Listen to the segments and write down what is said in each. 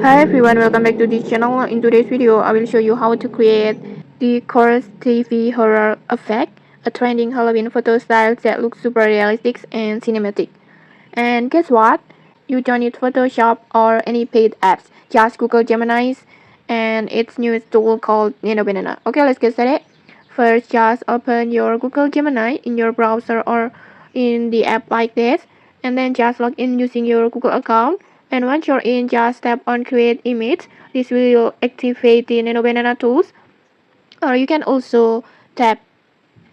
Hi everyone, welcome back to this channel. In today's video, I will show you how to create the Chorus TV horror effect, a trending Halloween photo style that looks super realistic and cinematic. And guess what? You don't need Photoshop or any paid apps, just Google Gemini and its newest tool called Banana. Okay, let's get started. First, just open your Google Gemini in your browser or in the app like this, and then just log in using your Google account. And once you're in, just tap on Create Image. This will activate the Banana tools. Or you can also tap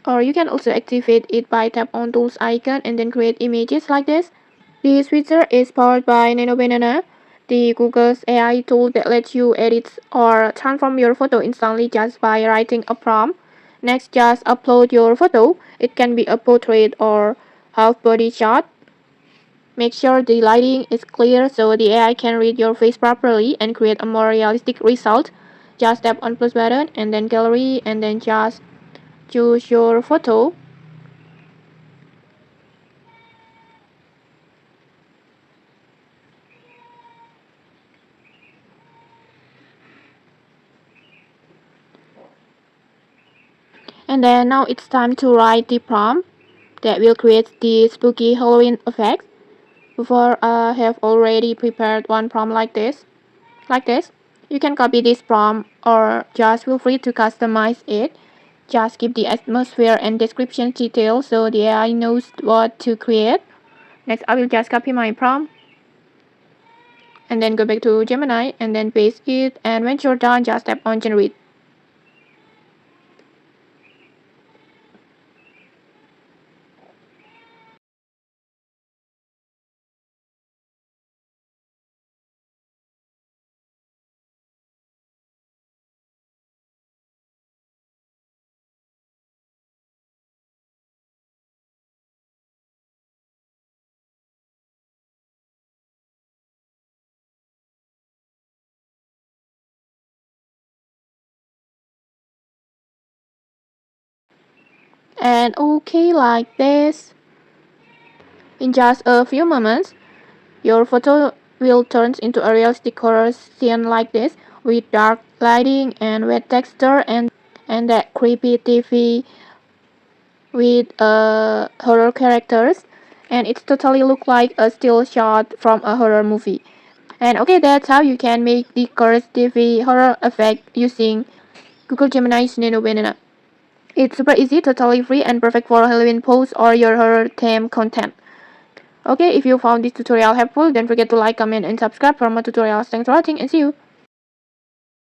you can also activate it by tap on tools icon and then create images like this. This feature is powered by Banana, the Google's AI tool that lets you edit or transform your photo instantly just by writing a prompt. Next, just upload your photo. It can be a portrait or half body shot. Make sure the lighting is clear so the AI can read your face properly and create a more realistic result. Just tap on plus button and then gallery and then just choose your photo. And then now it's time to write the prompt that will create the spooky Halloween effect. Before I have already prepared one prompt like this. You can copy this prompt or just feel free to customize it. Just keep the atmosphere and description details so the AI knows what to create. Next, I will just copy my prompt and then go back to Gemini and then paste it. And when you're done, just tap on generate. And okay, like this. In just a few moments, your photo will turn into a realistic horror scene like this with dark lighting and wet texture and that creepy TV with horror characters, and it totally look like a still shot from a horror movie. And okay, that's how you can make the Chorus TV horror effect using Google Gemini's Nano Banana. It's super easy, totally free, and perfect for Halloween posts or your horror theme content. Okay, if you found this tutorial helpful, don't forget to like, comment, and subscribe for more tutorials. Thanks for watching and see you!